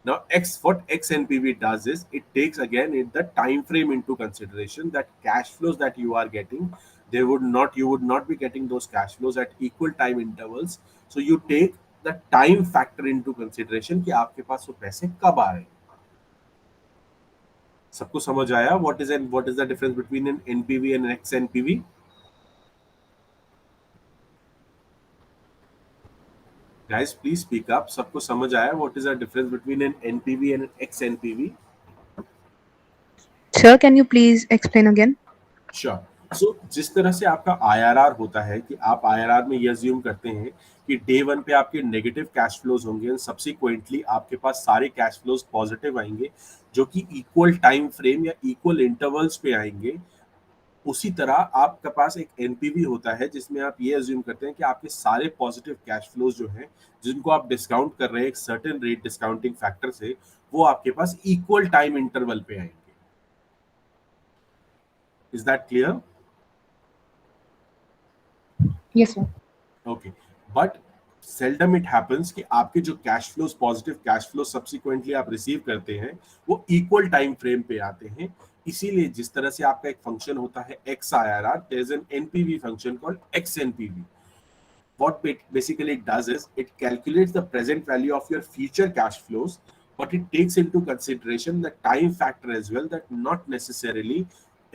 Now, what XNPV does is it takes again the time frame into consideration. That cash flows that you are getting, you would not be getting those cash flows at equal time intervals. So you take the time factor into consideration कि आपके पास वो पैसे कब आ रहे हैं. सबको समझ आया? What is the difference between an NPV and an XNPV? Guys, please speak up. सबको समझ आया? What is the difference between an NPV and an XNPV? Sir, can you please explain again? Sure. So जिस तरह से आपका IRR होता है कि आप आईआरआर में ये अज्यूम करते हैं कि डे वन पे आपके नेगेटिव कैश फ्लोज होंगे एंड सब्सिक्वेंटली आपके पास सारे कैश फ्लोज पॉजिटिव आएंगे जो कि इक्वल टाइम फ्रेम या इक्वल इंटरवल्स पे आएंगे. उसी तरह आपके पास एक एनपीवी होता है जिसमें आप ये अज्यूम करते हैं कि आपके सारे पॉजिटिव कैश फ्लोज जो हैं जिनको आप डिस्काउंट कर रहे हैं एक सर्टेन रेट डिस्काउंटिंग फैक्टर से, वो आपके पास इक्वल टाइम इंटरवल पे आएंगे. Is that clear? Yes, sir. Okay. But seldom it happens कि आपके जो cash flows positive cash flow subsequently आप रिसीव करते हैं वो इक्वल टाइम फ्रेम पे आते हैं. इसीलिए जिस तरह से आपका एक फंक्शन होता है X I R R, there is an NPV function called X NPV. What basically it does is it calculates the present value of your future cash flows, but it takes into consideration the time factor as well, that not necessarily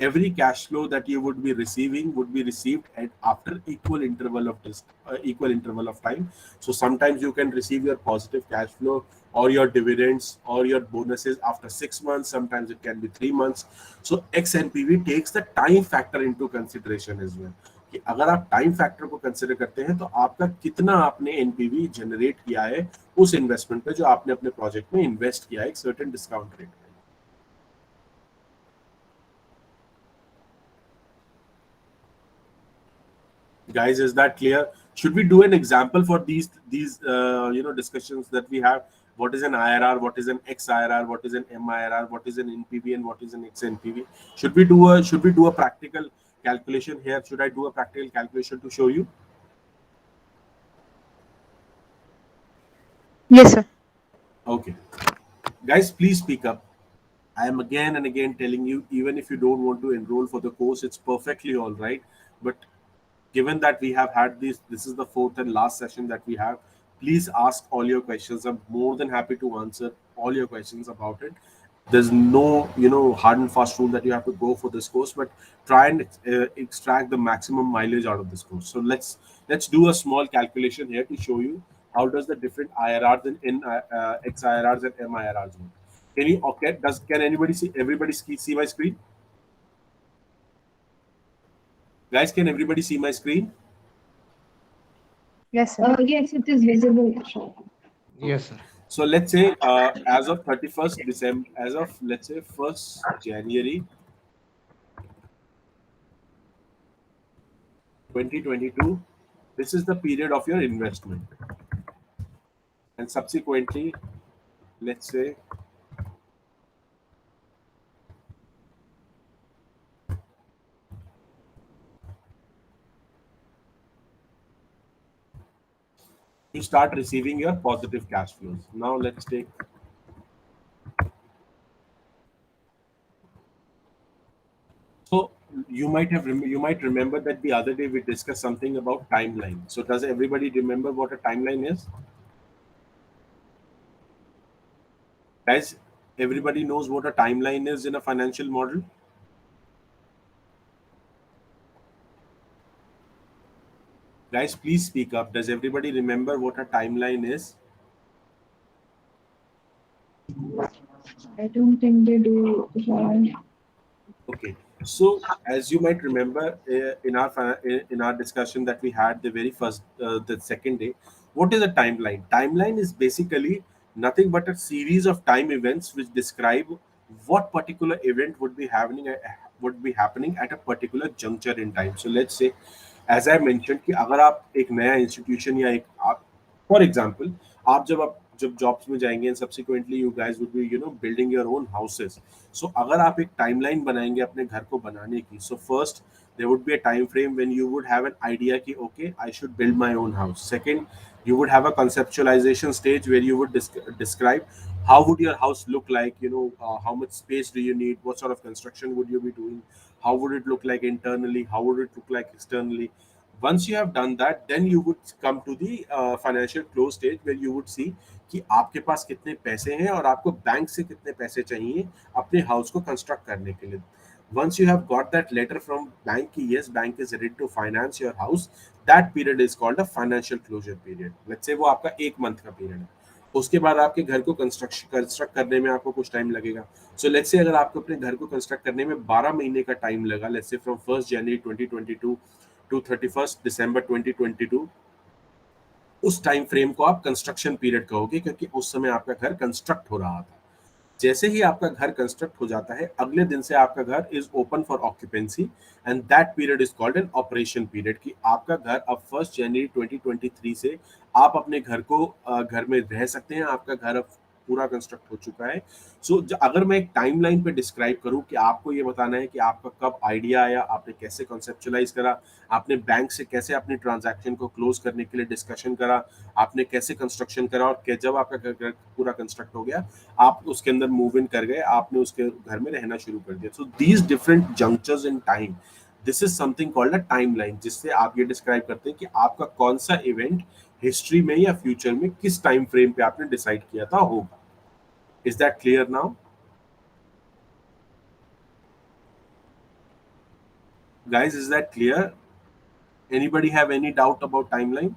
every cash flow that you would be receiving would be received at after equal interval of time. So sometimes you can receive your positive cash flow or your dividends or your bonuses after 6 months, sometimes it can be 3 months. So XNPV takes the time factor into consideration as well, कि अगर आप time factor को consider करते हैं तो आपका कितना आपने एनपीवी जनरेट किया है उस इन्वेस्टमेंट पे जो आपने अपने प्रोजेक्ट में इन्वेस्ट किया है एक सर्टेन डिस्काउंट रेट पे. Guys, is that clear? Should we do an example for these discussions that we have? What is an IRR? What is an XIRR? What is an MIRR? What is an NPV and what is an XNPV? Should we do a practical calculation here? Should I do a practical calculation to show you? Yes, sir. Okay. Guys, please speak up. I am again and again telling you, even if you don't want to enroll for the course, it's perfectly all right. But given that we have had this is the fourth and last session that we have, please ask all your questions. I'm more than happy to answer all your questions about it. There's no hard and fast rule that you have to go for this course, but try and extract the maximum mileage out of this course. So let's do a small calculation here to show you how does the different IRRs and XIRRs and MIRRs work. Can you okay? Can anybody see? Everybody see my screen? Guys, can everybody see my screen? Yes, sir. Yes, it is visible. Okay. Yes, sir. So let's say as of 31st December, as of let's say 1st January 2022, this is the period of your investment. And subsequently, let's say you start receiving your positive cash flows. Now let's take so you might remember that the other day we discussed something about timeline. So does everybody remember what a timeline is? Guys, everybody knows what a timeline is in a financial model? Guys, please speak up. Does everybody remember what a timeline is? I don't think they do. Okay. So, as you might remember in our discussion that we had the very first the second day, what is a timeline? Timeline is basically nothing but a series of time events which describe what particular event would be happening at a particular juncture in time. So, let's say, as I mentioned, कि अगर आप एक नया institution या एक आप for example आप जब जॉब्स में जाएंगे and subsequently you guys would be building your own houses. So अगर आप एक टाइमलाइन बनाएंगे अपने घर को बनाने की, so first there would be a time frame when you would have an idea ki okay I should build my own house. Second, you would have a conceptualization stage where you would describe how would your house look like, how much space do you need, what sort of construction would you be doing, how would it look like internally, how would it look like externally. Once you have done that, then you would come to the financial close stage where you would see कि आपके पास कितने पैसे हैं और आपको bank से कितने पैसे चाहिए अपने हाउस को कंस्ट्रक्ट करने के लिए. Once you have got that letter from bank कि yes, bank is ready to finance your house, that period is called a financial closure period. Let's say वो आपका 1 मंथ का पीरियड है. उसके बाद आपके घर को कंस्ट्रक्ट करने में आपको कुछ टाइम लगेगा. सो लेट्स से अगर आपको अपने घर को कंस्ट्रक्ट करने में 12 महीने का टाइम लगा, let's say from 1 January 2022 to 31 दिसंबर 2022, उस टाइम फ्रेम को आप कंस्ट्रक्शन पीरियड कहोगे क्योंकि उस समय आपका घर कंस्ट्रक्ट हो रहा था. जैसे ही आपका घर कंस्ट्रक्ट हो जाता है, अगले दिन से आपका घर is open for occupancy and that period is called an operation period कि आपका घर अब 1 जनवरी 2023 से आप अपने घर को घर में रह सकते हैं. आपका घर अब पूरा कंस्ट्रक्ट हो चुका है. सो अगर मैं एक टाइमलाइन पे डिस्क्राइब करूं कि आपको ये बताना है कि आपका कब आइडिया आया, आपने कैसे कॉन्सेप्चुलाइज करा, आपने बैंक से कैसे अपनी ट्रांजैक्शन को क्लोज करने के लिए डिस्कशन करा, आपने कैसे कंस्ट्रक्शन करा और जब आपका घर पूरा कंस्ट्रक्ट हो गया आप उसके अंदर मूव इन कर गए, आपने उसके घर में रहना शुरू कर दिया. So these different junctures in time, this is something called a timeline, जिससे आप ये डिस्क्राइब करते हैं कि आपका कौन सा इवेंट हिस्ट्री में या फ्यूचर में किस टाइम फ्रेम पे आपने डिसाइड किया था होगा. Is that clear now? Guys, is that clear? Anybody have any doubt about timeline?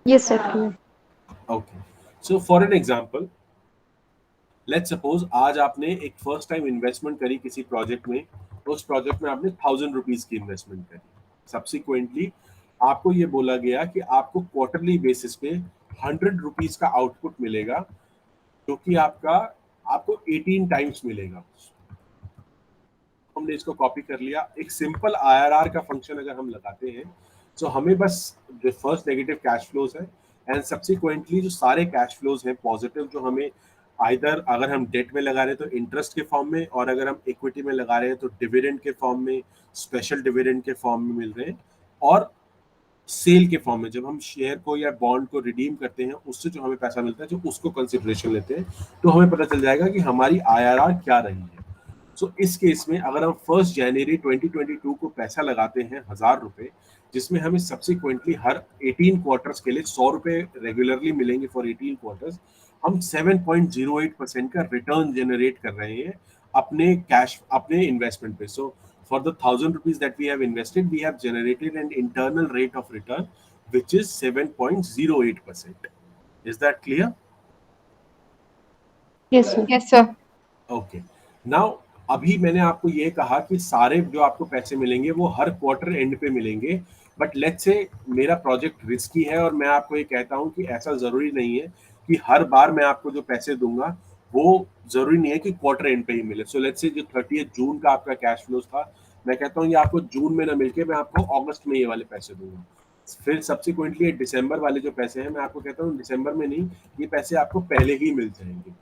Yes, sir. Clear. Okay. So for an example, let's suppose आज आपने एक फर्स्ट टाइम इन्वेस्टमेंट करी किसी प्रोजेक्ट में, उस प्रोजेक्ट में आपने 1000 रुपीज की इन्वेस्टमेंट करी. सब्सिक्वेंटली आपको ये बोला गया कि आपको क्वार्टरली बेसिस पे 100 रुपीज का आउटपुट मिलेगा, जो कि आपको 18 टाइम्स मिलेगा. हमने इसको कॉपी कर लिया. एक सिंपल आईआरआर का फंक्शन अगर हम लगाते हैं, तो हमें बस जो फर्स्ट नेगेटिव कैश फ्लोज है एंड सब्सिक्वेंटली जो सारे कैश फ्लोज हैं पॉजिटिव, जो हमें आइदर अगर हम डेट में लगा रहे हैं तो इंटरेस्ट के फॉर्म में, और अगर हम इक्विटी में लगा रहे हैं तो डिविडेंड के फॉर्म में, स्पेशल डिविडेंड के फॉर्म में मिल रहे हैं, और सेल के फॉर्म में जब हम शेयर को या बॉन्ड को रिडीम करते हैं उससे जो हमें पैसा मिलता है, जो उसको कंसिडरेशन लेते हैं, तो हमें पता चल जाएगा कि हमारी आईआरआर क्या रही है. सो इस केस में अगर हम 1 जनवरी 2022 को पैसा लगाते हैं 1000 रुपए, जिसमें हमें सब्सिक्वेंटली हर 18 क्वार्टर्स के लिए 100 रुपए रेगुलरली मिलेंगे फॉर 18 क्वार्टर्स, हम 7.08% का रिटर्न जनरेट कर रहे हैं अपने इन्वेस्टमेंट पे. सो for the 1000 rupees that we have invested, we have generated an internal rate of return which is 7.08%. Is that clear? Yes, sir. Yes, sir. Okay. Now अभी मैंने आपको ये कहा कि सारे जो आपको पैसे मिलेंगे वो हर क्वार्टर एंड पे मिलेंगे, बट लेट्स से मेरा प्रोजेक्ट रिस्की है और मैं आपको ये कहता हूँ कि ऐसा जरूरी नहीं है कि हर बार मैं आपको जो पैसे दूंगा वो जरूरी नहीं है कि क्वार्टर एंड पे ही मिले. सो लेट्स से जो 30 जून का आपका कैश फ्लोज था, मैं कहता हूँ ये आपको जून में ना मिलके मैं आपको अगस्त में ये वाले पैसे दूंगा. फिर सब्सिक्वेंटली दिसंबर वाले जो पैसे हैं मैं आपको कहता हूँ दिसंबर में नहीं, ये पैसे आपको पहले ही मिल जाएंगे.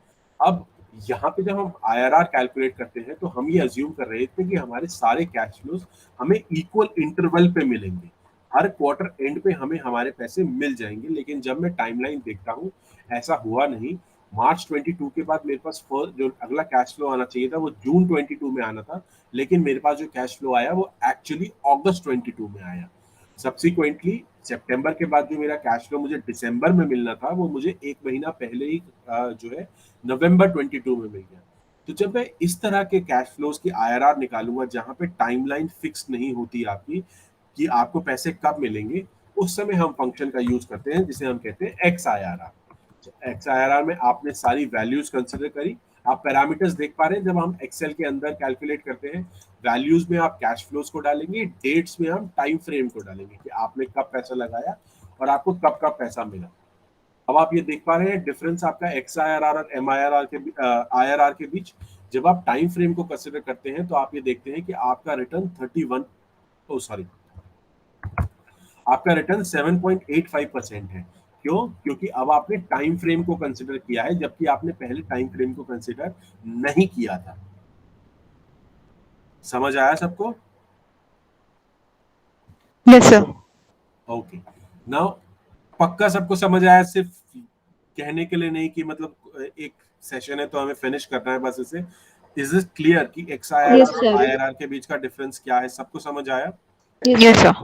अब यहाँ पे जब हम आईआरआर कैलकुलेट करते हैं तो हम ये अज्यूम कर रहे थे कि हमारे सारे कैश फ्लोज हमें इक्वल इंटरवल पे मिलेंगे, हर क्वार्टर एंड पे हमें हमारे पैसे मिल जाएंगे. लेकिन जब मैं टाइमलाइन देखता हूँ ऐसा हुआ नहीं. मार्च 22 के बाद मेरे पास जो अगला कैश फ्लो आना चाहिए था वो जून 22 में आना था, लेकिन मेरे पास जो कैश फ्लो आया वो एक्चुअली अगस्त 22 में आया. सब्सिक्वेंटली सितंबर के बाद जो मेरा कैश फ्लो मुझे दिसंबर में मिलना था वो मुझे एक महीना पहले ही जो है नवंबर 22 में मिल गया. तो जब मैं इस तरह के कैश फ्लोज की आईआरआर निकालूंगा जहां पे टाइमलाइन फिक्स नहीं होती आपकी कि आपको पैसे कब मिलेंगे, उस समय हम फंक्शन का यूज करते हैं जिसे हम कहते हैं एक्स आईआरआर. एक्स आईआरआर में आपने सारी वैल्यूज कंसिडर करी, आप पैरामीटर्स देख पा रहे हैं. जब हम एक्सेल के अंदर कैलकुलेट करते हैं वैल्यूज में आप कैश फ्लोज को डालेंगे, डेट्स में हम टाइम फ्रेम को डालेंगे कि आपने कब पैसा लगाया और आपको कब कब पैसा मिला. अब आप ये देख पा रहे हैं डिफरेंस आपका एक्स आईआरआर और एम आईआरआर के बीच. जब आप टाइम फ्रेम को कंसिडर करते हैं तो आप ये देखते हैं कि आपका रिटर्न 7.85% है. क्यों? क्योंकि अब आपने टाइम फ्रेम को कंसिडर किया है जबकि आपने पहले टाइम फ्रेम को कंसिडर नहीं किया था. समझ आया सबको? Yes, sir. ओके. नाउ पक्का सबको समझ आया? सिर्फ कहने के लिए नहीं कि मतलब एक सेशन है तो हमें फिनिश करना है बस इसे। इज इट क्लियर कि XIRR Yes, और sir. IRR के बीच का डिफरेंस क्या है? सबको समझ आया? Yes, sir.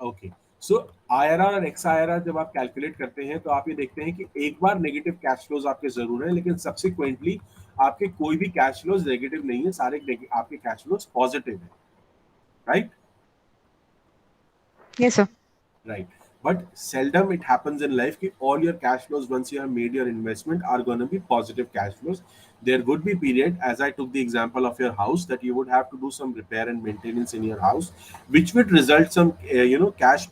ओके, सो IRR और XIRR जब आप कैलकुलेट करते हैं तो आप ये देखते हैं कि एक बार नेगेटिव कैश फ्लोज आपके जरूर है, लेकिन सब्सिक्वेंटली आपके कोई भी कैश फ्लोज नेगेटिव नहीं है, सारे आपके कैश फ्लोज पॉजिटिव है, right? Yes, sir. Right. But seldom it happens in life that all your cash flows once you have made your investment are going to be positive cash flows. There would be period, as I took the example of your house, that you would have to do some repair and maintenance in your house, which would result some cash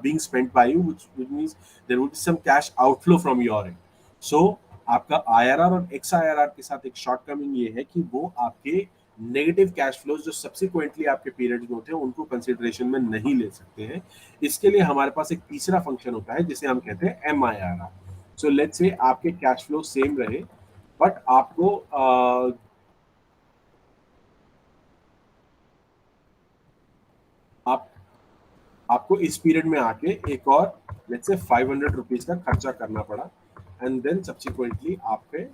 being spent by you, which means there would be some cash outflow from your end. So आपका IRR और XIRR के साथ एक shortcoming ये है कि वो आपके नेगेटिव कैश फ्लोज जो सब्सिक्वेंटली आपके पीरियड में होते हैं उनको कंसिडरेशन में नहीं ले सकते हैं। इसके लिए हमारे पास एक तीसरा फंक्शन होता है जिसे हम कहते हैं MIRR। सो लेट्स से आपके कैश फ्लो सेम रहे, बट आपको आप आपको इस पीरियड में आके एक और लेट्स से 500 रुपीज का खर्चा करना पड़ा, एंड देन सब्सिक्वेंटली आप पे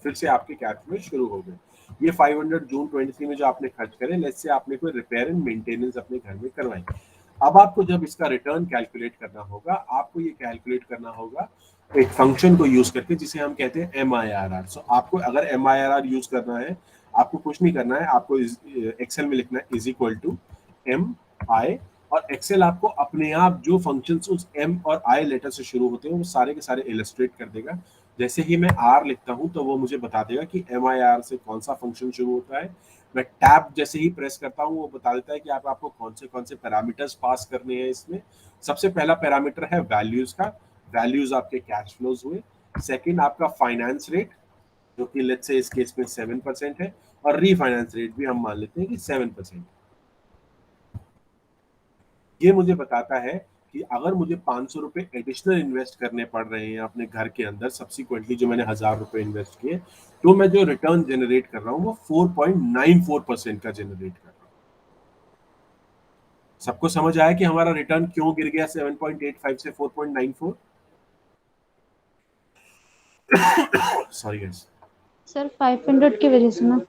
फिर से आपके कैश फ्लो शुरू हो गए। ये 500 जून 23 में जो आपने खर्च करे, लेट्स से आपने कोई रिपेयर एंड मेंटेनेंस अपने घर में करवाई। अब आपको जब इसका रिटर्न कैलकुलेट करना होगा, आपको ये कैलकुलेट करना होगा एक फंक्शन को यूज करके जिसे हम कहते हैं MIRR। सो आपको अगर MIRR यूज करना है, आपको कुछ नहीं करना है, आपको एक्सेल में लिखना है इज इक्वल टू MI, और एक्सेल आपको अपने आप जो फंक्शंस उस M और I लेटर से शुरू होते हैं वो सारे के सारे इलस्ट्रेट कर देगा। जैसे ही मैं R लिखता हूं तो वो मुझे बता देगा कि MIR से कौन सा फंक्शन शुरू होता है। मैं टैब जैसे ही प्रेस करता हूं वो बता देता है कि आपको कौन से पैरामीटर्स पास करने हैं। इसमें सबसे पहला पैरामीटर है वैल्यूज का, वैल्यूज आपके कैश फ्लोज हुए। सेकंड आपका फाइनेंस रेट, जो कि लेट्स से इस केस में 7% है, और रीफाइनेंस रेट भी हम मान लेते हैं कि 7%। ये मुझे बताता है कि अगर मुझे 500 रुपए एडिशनल इन्वेस्ट करने पड़ रहे हैं अपने घर के अंदर सब्सिक्वेंटली, जो मैंने 1000 रुपए इन्वेस्ट किए, तो मैं जो रिटर्न जनरेट कर रहा हूं वो 4.94% का जनरेट कर रहा हूं। सबको समझ आया कि हमारा रिटर्न क्यों गिर गया 7.85 से 4.94? Sorry guys. Sir, 500 की वजह से ना।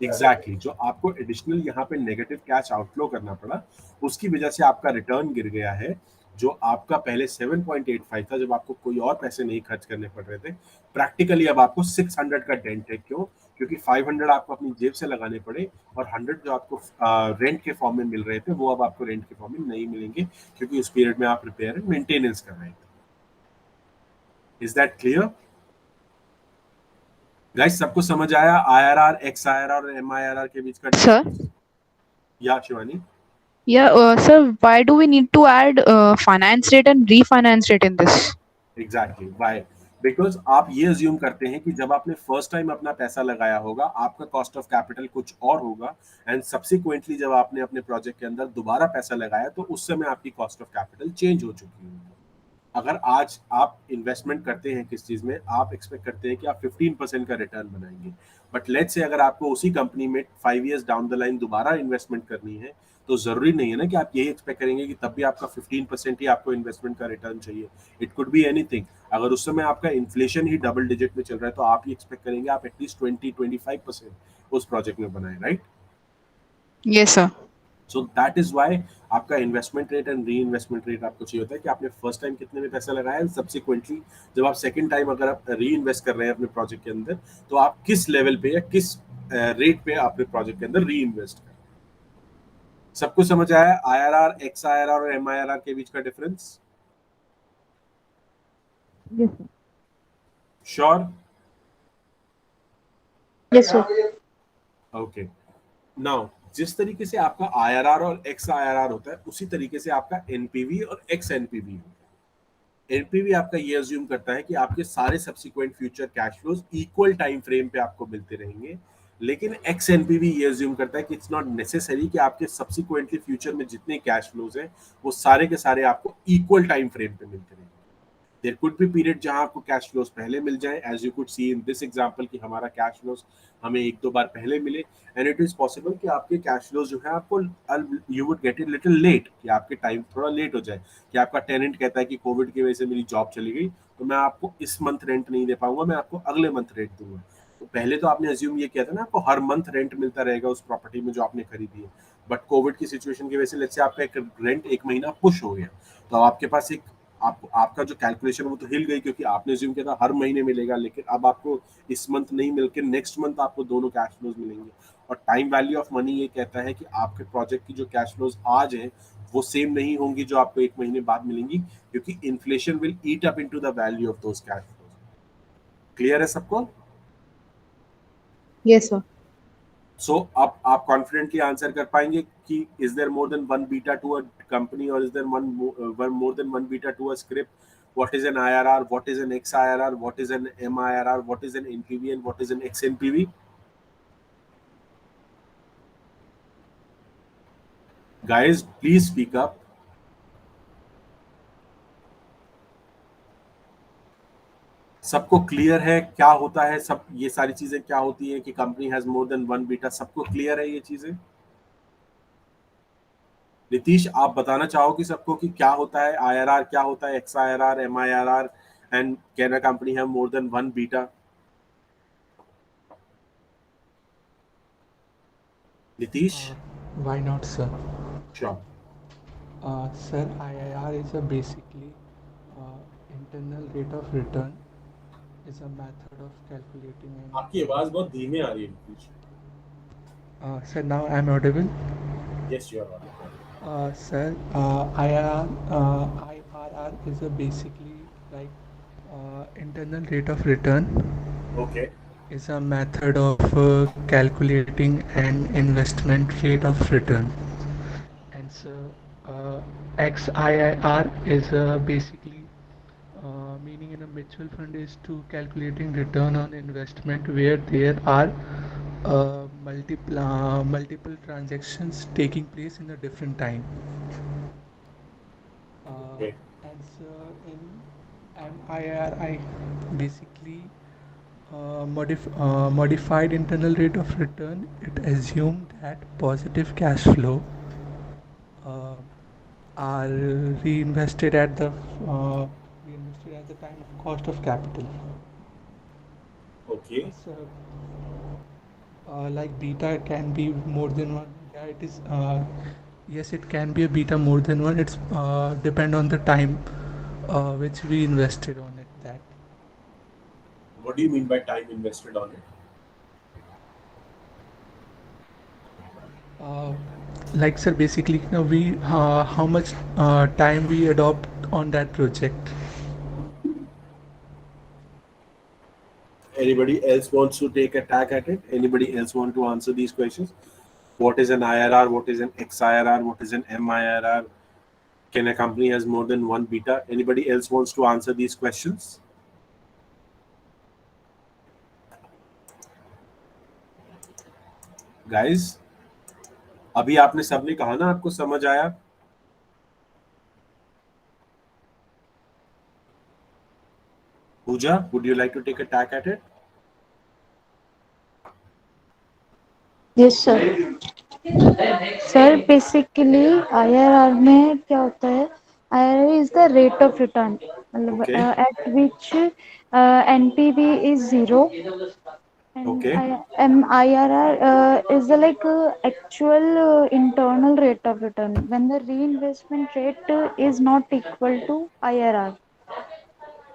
एग्जैक्टली जो आपको एडिशनल यहाँ पे नेगेटिव कैश आउटफ्लो करना पड़ा, उसकी वजह से आपका रिटर्न गिर गया है। जो आपका पहले 7.85 था, जब आपको कोई और पैसे नहीं खर्च करने पड़ रहे थे, प्रैक्टिकली अब आपको 600 का डेंट है। क्यों? क्योंकि 500 आपको अपनी जेब से लगाने पड़े, और 100 जो आपको रेंट के फॉर्म में मिल रहे थे वो अब आपको रेंट के फॉर्म में नहीं मिलेंगे, क्योंकि उस पीरियड में आप रिपेयर एंड मेंटेनेंस कर रहे थे। Is that clear guys? सबको समझ आया IRR, XIRR और MIRR के बीच का Sir? डिफरेंस? या Shivani? Yeah, sir, why do we need to add finance rate and refinance rate in this? Exactly why? Because आप ये अज्यूम करते हैं कि जब आपने फर्स्ट टाइम अपना पैसा लगाया होगा, आपका कॉस्ट ऑफ कैपिटल कुछ और होगा, एंड सब्सिक्वेंटली जब आपने अपने प्रोजेक्ट के अंदर दोबारा पैसा लगाया तो उस समय आपकी कॉस्ट ऑफ कैपिटल चेंज हो चुकी होगी। अगर आज आप इन्वेस्टमेंट करते हैं किस चीज में, आप एक्सपेक्ट करते हैं कि आप 15% का रिटर्न बनाएंगे, बट लेट्स से अगर आपको उसी कंपनी में 5 इयर्स डाउन द लाइन दोबारा इन्वेस्टमेंट करनी है, तो जरूरी नहीं है ना कि आप यही एक्सपेक्ट करेंगे कि तब भी आपका 15% ही आपको इन्वेस्टमेंट का रिटर्न चाहिए। It could be anything. अगर उस समय आपका इन्फ्लेशन ही डबल डिजिट में चल रहा है, तो आप ये एक्सपेक्ट करेंगे आप एटलीस्ट 20-25% उस प्रोजेक्ट में बनाए, right? Yes, sir. So that is why आपका investment rate and reinvestment rate आपको चाहिए होता है कि आपने फर्स्ट टाइम कितने में पैसा लगाया, एंड सब्सिक्वेंटली जब आप सेकंड टाइम अगर आप री इन्वेस्ट कर रहे हैं अपने प्रोजेक्ट के अंदर, तो आप किस लेवल पे या किस रेट पे अपने प्रोजेक्ट के अंदर री इन्वेस्ट कर रहे हैं। सबको समझ आया IRR, XIRR और MIRR के बीच का difference? Yes, sir. Sure? Yes, sir. Okay, now जिस तरीके से आपका IRR और XIRR होता है, उसी तरीके से आपका NPV और XNPV होता है। NPV आपका ये अज्यूम करता है कि आपके सारे subsequent future cash flows equal time frame पे आपको मिलते रहेंगे, लेकिन XNPV ये अज्यूम करता है कि इट्स नॉट नेसेसरी कि आपके सब्सिक्वेंटली फ्यूचर में जितने कैश फ्लोज हैं वो सारे के सारे आपको इक्वल टाइम फ्रेम पे मिलते रहेंगे। देयर कुड बी पीरियड जहां आपको कैश फ्लोज पहले मिल जाए, as you could see in this example कि हमारा कैश फ्लोज हमें एक दो बार पहले मिले, एंड इट इज पॉसिबल कि आपके कैश फ्लोज जो है आपको you would get it little late, कि आपके टाइम थोड़ा लेट हो जाए, कि आपका टेनेंट कहता है कि कोविड की वजह से मेरी जॉब चली गई, तो मैं आपको इस मंथ रेंट नहीं दे पाऊंगा, मैं आपको अगले मंथ रेंट दूंगा। तो पहले तो आपने अज्यूम ये किया था ना आपको हर मंथ रेंट मिलता रहेगा उस प्रॉपर्टी में जो आपने खरीदी है, बट कोविड की सिचुएशन की वजह से लेट्स से आपका एक रेंट एक महीना पुश हो गया, तो अब आपके पास एक आपका जो कैलकुलेशन वो तो हिल गई, क्योंकि आपने अज्यूम किया था हर महीने मिलेगा, लेकिन अब आपको इस मंथ नहीं मिलकर नेक्स्ट मंथ आपको दोनों कैश फ्लोज मिलेंगे। और टाइम वैल्यू ऑफ मनी ये कहता है कि आपके प्रोजेक्ट की जो कैश फ्लोज आज है वो सेम नहीं होंगी जो आपको एक महीने बाद मिलेंगी, क्योंकि inflation will eat up into the value of those cash flows. Clear है सबको? Yes, sir. सो अब आप कॉन्फिडेंटली आंसर कर पाएंगे कि is there more than one beta to a company, और is there one more than one beta to a script? What is an IRR? What is an XIRR? What is an MIRR? What is an NPV? And what is an XNPV? Guys, please speak up. सबको clear है क्या होता है, सब ये सारी चीजें क्या होती हैं कि company has more than one beta? सबको क्लियर है ये चीजें? नीतीश, आप बताना चाहोगे सबको कि क्या होता है IRR, क्या होता है XIRR, MIRR, and can a company have more than one beta? Nitish? Why not, sir? Sure. Sir, IIR is a basically internal rate of return. Is a method of calculating and. आपकी आवाज बहुत धीमे आ रही है Nitish. Sir, now I'm audible. Yes, you are. Sir, IRR is a basically like internal rate of return. Okay. Is a method of calculating an investment rate of return. And so XIIR is basically meaning in a mutual fund is to calculating return on investment where there are multiple transactions taking place in a different time. Okay. And so in MIRI basically modified internal rate of return, it assumed that positive cash flow are reinvested at the time of cost of capital. Okay. So, like beta can be more than one. Yeah, it is. Yes, it can be a beta more than one. It's depend on the time which we invested on it. That. What do you mean by time invested on it? Like sir, basically, we how much time we adopt on that project. Anybody else wants to take a tag at it? Anybody else want to answer these questions? What is an IRR? What is an XIRR? What is an MIRR? Can a company has more than one beta? Anybody else wants to answer these questions? Guys, अभी आपने सबने कहा ना आपको समझ आया? Pooja, would you like to take a tag at it? Yes, sir. Sir, basically IRR में क्या होता है? IRR is the rate of return, मतलब Okay. at which NPV is zero, and Okay. MIRR is the like actual internal rate of return when the reinvestment rate is not equal to IRR.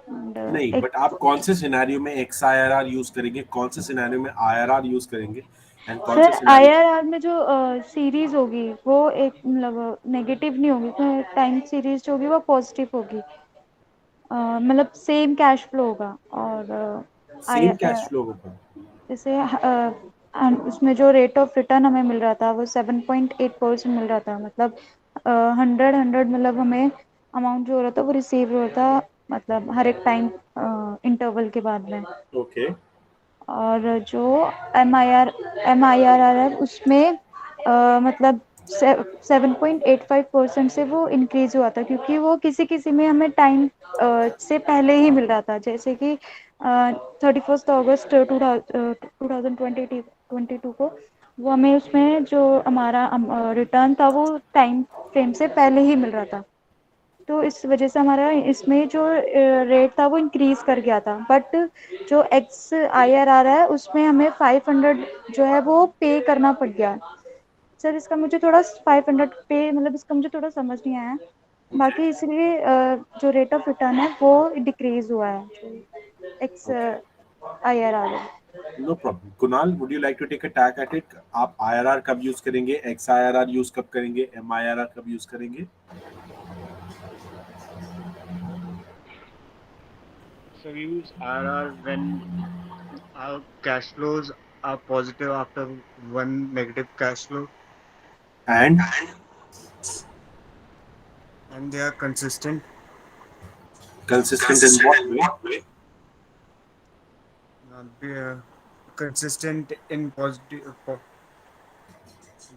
And, नहीं, but आप कौन से scenario में XIRR use करेंगे, कौन से scenario में IRR use करेंगे, एंड कौन से सर सिनेरियो? IRR में जो सीरीज होगी वो एक मतलब नेगेटिव नहीं होगी, तो टाइम सीरीज जो होगी वो पॉजिटिव होगी, मतलब सेम कैश फ्लो होगा। और सेम कैश फ्लो होगा। जैसे उसमें जो रेट ऑफ रिटर्न हमें मिल रहा था वो 7.8% मिल रहा था, मतलब 100 मतलब हमें अमाउंट जो हो रहा था वो रिसीव हो रहा था, मतलब हर एक टाइम इंटरवल के बाद में। ओके। और जो एम आई आर आर है उसमें मतलब 7.85% से वो इंक्रीज हुआ था, क्योंकि वो किसी किसी में हमें टाइम से पहले ही मिल रहा था, जैसे कि 31 अगस्त 2022 को वो हमें उसमें जो हमारा रिटर्न था वो टाइम फ्रेम से पहले ही मिल रहा था। तो इस वजह से हमारा इसमें जो रेट था वो इंक्रीज कर गया था। बट जो एक्स IRR है उसमें हमें 500 जो है वो पे करना पड़ गया। सर इसका मुझे थोड़ा 500 पे, मतलब इसका मुझे थोड़ा समझ नहीं आया। बाकी इसलिए जो रेट ऑफ रिटर्न है वो डिक्रीज हुआ है, एक्स Okay. IRR है। No problem. Kunal, would you like to take a tack at it? आप आईआरआर कब यूज करेंगे, एक्स आईआरआर यूज कब करेंगे, एमआईआरआर कब यूज करेंगे? So we use IRR when our cash flows are positive after one negative cash flow, and and they are consistent. Consistent in what way? Be, consistent in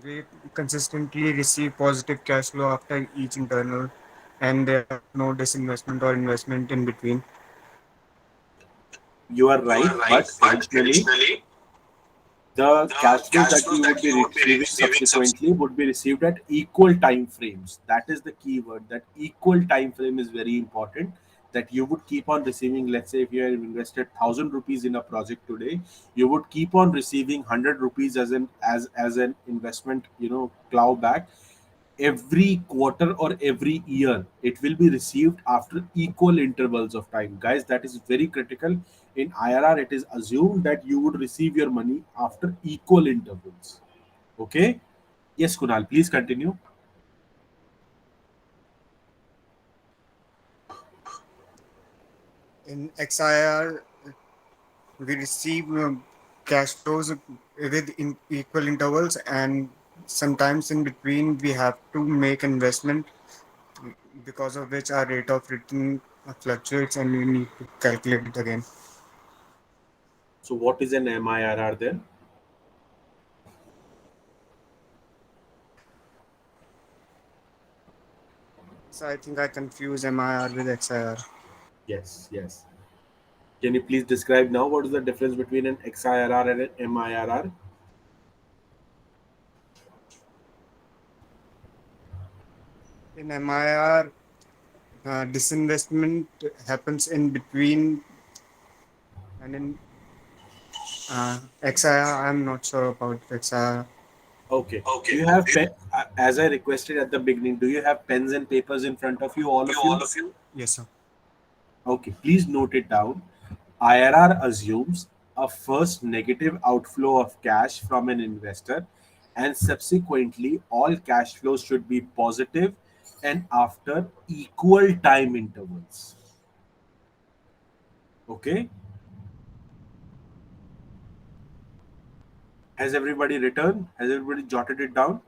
we consistently receive positive cash flow after each internal, and there are no disinvestment or investment in between. You are right, but additionally, the cash flows that we would be receiving subsequently would be received at equal time frames. That is the key word. That equal time frame is very important. That you would keep on receiving. Let's say if you have invested 1,000 rupees in a project today, you would keep on receiving 100 rupees as an investment, plow back every quarter or every year. It will be received after equal intervals of time, guys. That is very critical. In IRR, it is assumed that you would receive your money after equal intervals. Okay. Yes, Kunal, please continue. In XIR, we receive cash flows with equal intervals, and sometimes in between we have to make investment, because of which our rate of return fluctuates and we need to calculate it again. So what is an MIRR then? So I think I confuse MIR with XIR. Yes, yes. Can you please describe now what is the difference between an XIRR and an MIRR? In MIR, disinvestment happens in between, and in XIR, I'm not sure about XIR. Okay. Do you have as I requested at the beginning, do you have pens and papers in front of you, all of you? Yes, sir. Okay, please note it down. IRR assumes a first negative outflow of cash from an investor, and subsequently, all cash flows should be positive and after equal time intervals. Okay, has everybody written? Has everybody jotted it down?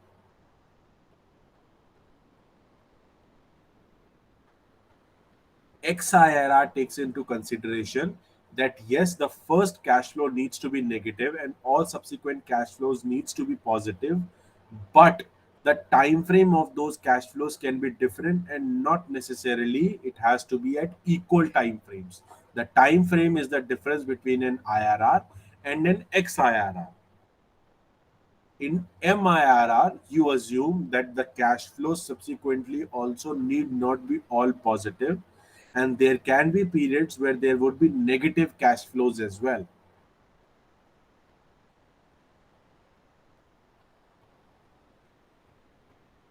XIRR takes into consideration that yes, the first cash flow needs to be negative and all subsequent cash flows needs to be positive, but the time frame of those cash flows can be different and not necessarily it has to be at equal time frames. The time frame is the difference between an IRR and an XIRR. In MIRR, you assume that the cash flows subsequently also need not be all positive, and there can be periods where there would be negative cash flows as well.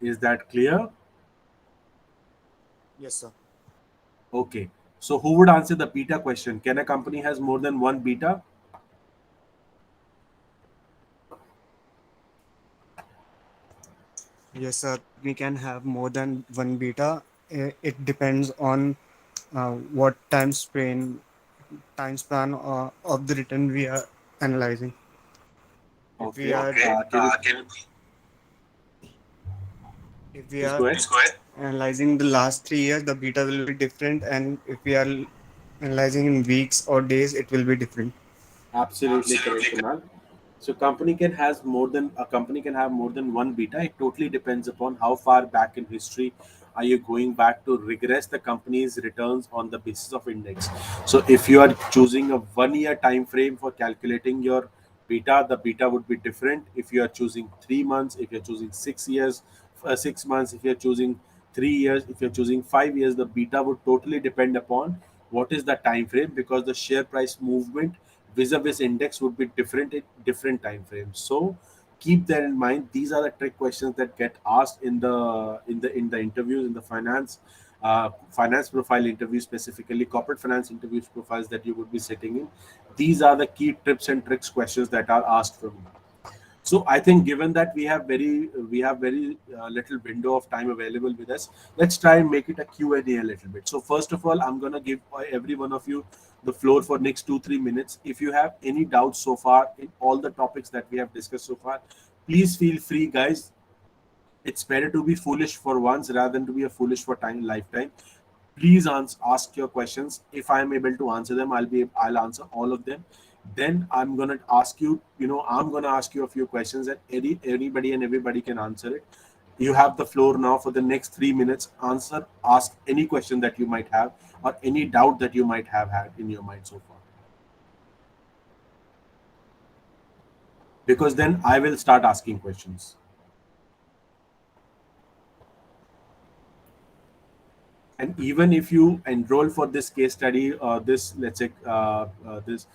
Is that clear? Yes, sir. Okay. So who would answer the beta question? Can a company has more than one beta? Yes, sir. We can have more than one beta. It depends on what time span of the return we are analyzing. If we Okay. are Can you if we please are go ahead? analyzing the last 3 years, the beta will be different, and if we are analyzing in weeks or days, it will be different. Absolutely correct, Kunal. So company can have more than one beta. It totally depends upon how far back in history are you going back to regress the company's returns on the basis of index. So if you are choosing a 1 year time frame for calculating your beta, the beta would be different. If you are choosing 3 months, if you're choosing 6 years, 6 months, if you're choosing 3 years, if you're choosing 5 years, the beta would totally depend upon what is the time frame, because the share price movement vis-a-vis index would be different in different time frames. So keep that in mind. These are the trick questions that get asked in the interviews, in the finance profile interviews, specifically corporate finance interviews profiles that you would be sitting in. These are the key tips and tricks questions that are asked from you. So I think, given that we have very little window of time available with us, let's try and make it a Q&A a little bit. So first of all, I'm going to give every one of you the floor for next 2-3 minutes. If you have any doubts so far in all the topics that we have discussed so far, please feel free, guys. It's better to be foolish for once rather than to be a foolish for time lifetime. Please ask your questions. If I am able to answer them, I'll answer all of them. Then I'm gonna ask you a few questions that anybody and everybody can answer it. You have the floor now for the next 3 minutes. Ask any question that you might have, or any doubt that you might have had in your mind so far, because then I will start asking questions. And even if you enroll for this case study, this let's say this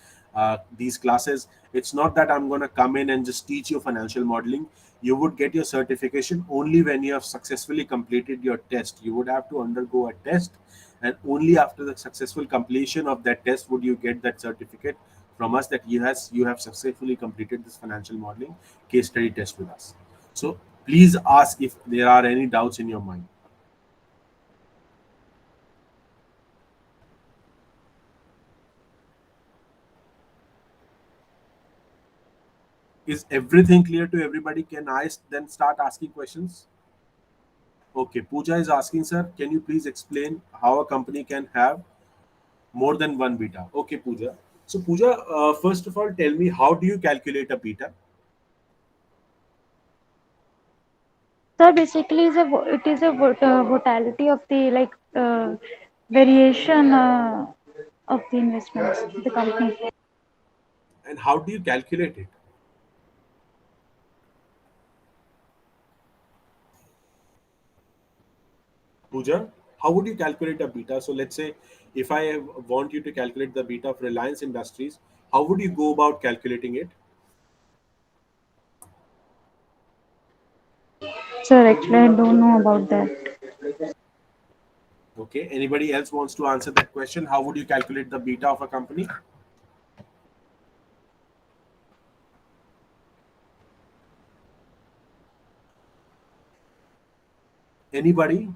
these classes, it's not that I'm going to come in and just teach you financial modeling. You would get your certification only when you have successfully completed your test. You would have to undergo a test, and only after the successful completion of that test would you get that certificate from us that you have successfully completed this financial modeling case study test with us. So please ask if there are any doubts in your mind. Is everything clear to everybody? Can I then start asking questions? Okay, Pooja is asking, sir, can you please explain how a company can have more than one beta? Okay, Pooja. So, Pooja, first of all, tell me, how do you calculate a beta? So basically, it is a volatility of the variation of the investments of the company. And how do you calculate it? Pooja, how would you calculate a beta? So, let's say if I want you to calculate the beta of Reliance Industries, how would you go about calculating it? Sir, actually, I don't know about that. Okay, anybody else wants to answer that question? How would you calculate the beta of a company? Anybody?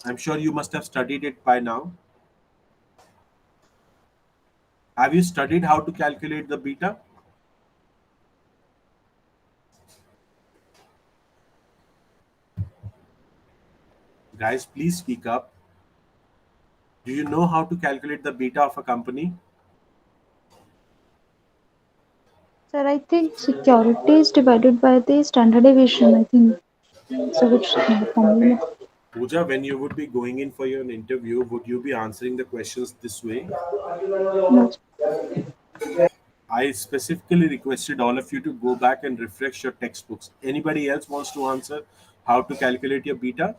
I'm sure you must have studied it by now. Have you studied how to calculate the beta? Guys, please speak up. Do you know how to calculate the beta of a company? Sir, I think security is divided by the standard deviation. I think so. Which formula? Pooja, when you would be going in for your interview, would you be answering the questions this way? No. I specifically requested all of you to go back and refresh your textbooks. Anybody else wants to answer how to calculate your beta?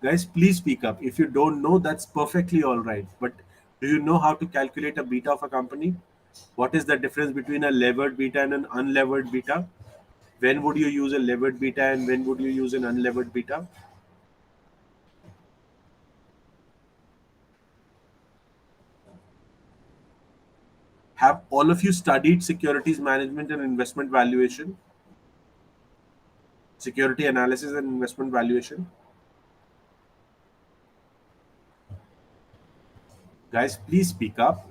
Guys, please speak up. If you don't know, that's perfectly all right. But do you know how to calculate a beta of a company? What is the difference between a levered beta and an unlevered beta? When would you use a levered beta and when would you use an unlevered beta? Have all of you studied securities management and investment valuation? Security analysis and investment valuation? Guys, please speak up.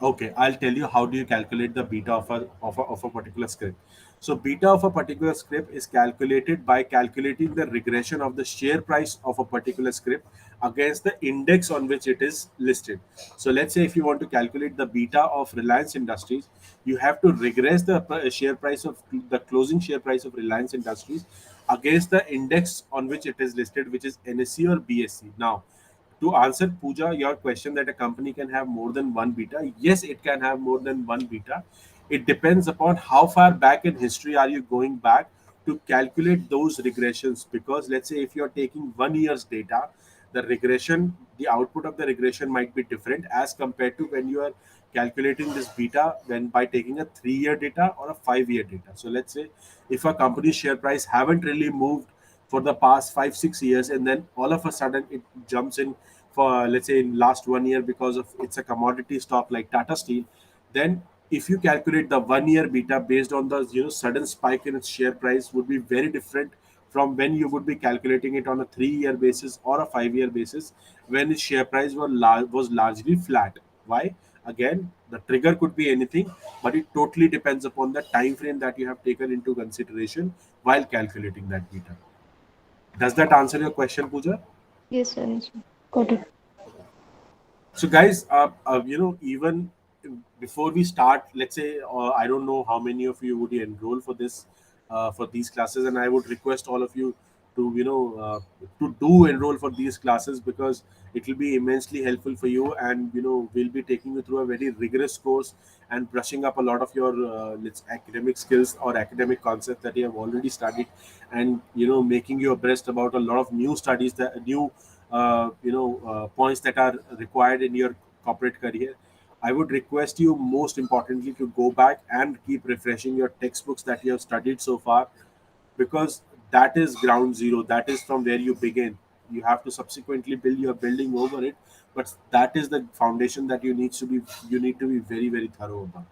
Okay, I'll tell you how do you calculate the beta of a particular script. So beta of a particular script is calculated by calculating the regression of the share price of a particular script against the index on which it is listed. So let's say if you want to calculate the beta of Reliance Industries, you have to regress the share price of the closing share price of Reliance Industries against the index on which it is listed, which is NSE or BSE. Now, to answer Pooja, your question that a company can have more than one beta, yes, it can have more than one beta. It depends upon how far back in history are you going back to calculate those regressions. Because let's say if you're taking 1 year's data, the regression, the output of the regression might be different as compared to when you are calculating this beta when by taking a 3 year data or a 5 year data. So let's say if a company's share price haven't really moved for the past 5 6 years, and then all of a sudden it jumps in for let's say in last 1 year because of it's a commodity stock like Tata Steel, then if you calculate the 1 year beta based on the sudden spike in its share price would be very different from when you would be calculating it on a 3 year basis or a 5 year basis when its share price was largely flat. Why? Again, the trigger could be anything, but it totally depends upon the time frame that you have taken into consideration while calculating that beta. Does that answer your question, Pooja? Yes, sir. Yes, sir. Got it. So, guys, even before we start, let's say, I don't know how many of you would enroll for this, for these classes, and I would request all of you to, to do enroll for these classes because it will be immensely helpful for you, and we'll be taking you through a very rigorous course and brushing up a lot of your let's academic skills or academic concepts that you have already studied, and making you abreast about a lot of new studies that new points that are required in your corporate career. I would request you most importantly to go back and keep refreshing your textbooks that you have studied so far, because that is ground zero. That is from where you begin. You have to subsequently build your building over it, but that is the foundation that you need to be very very thorough about.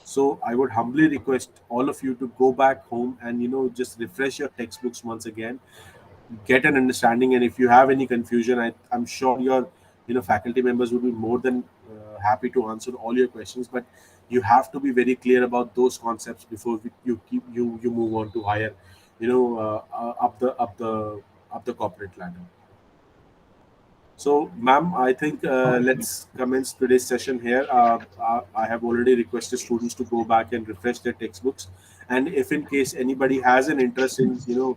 So I would humbly request all of you to go back home and just refresh your textbooks once again, get an understanding, and if you have any confusion, I'm sure your faculty members would be more than happy to answer all your questions, but you have to be very clear about those concepts before you move on to higher up the corporate ladder. So, ma'am, I think let's commence today's session here. I have already requested students to go back and refresh their textbooks, and if in case anybody has an interest in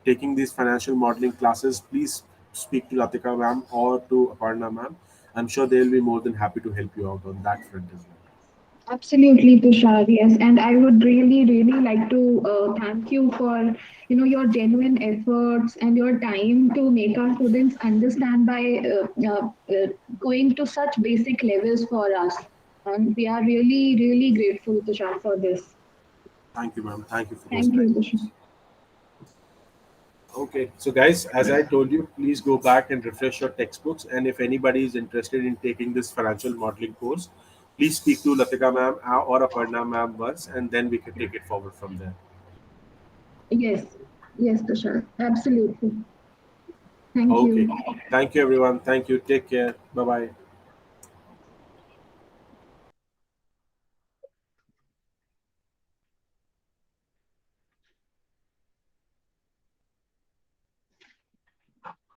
taking these financial modeling classes, please speak to Latika ma'am or to Aparna ma'am. I'm sure they'll be more than happy to help you out on that front as well. Absolutely, Tushar. Yes, and I would really, really like to thank you for your genuine efforts and your time to make our students understand by going to such basic levels for us. And we are really, really grateful, Tushar, for this. Thank you, ma'am. Thank you for those Thank you, kind Tushar. words. Okay, so guys, as I told you, please go back and refresh your textbooks. And if anybody is interested in taking this financial modeling course, please speak to Latika ma'am or Aparna ma'am once, and then we can take it forward from there. Yes, yes, Tushar. Absolutely. Thank Okay, you. thank you everyone. Thank you. Take care. Bye bye.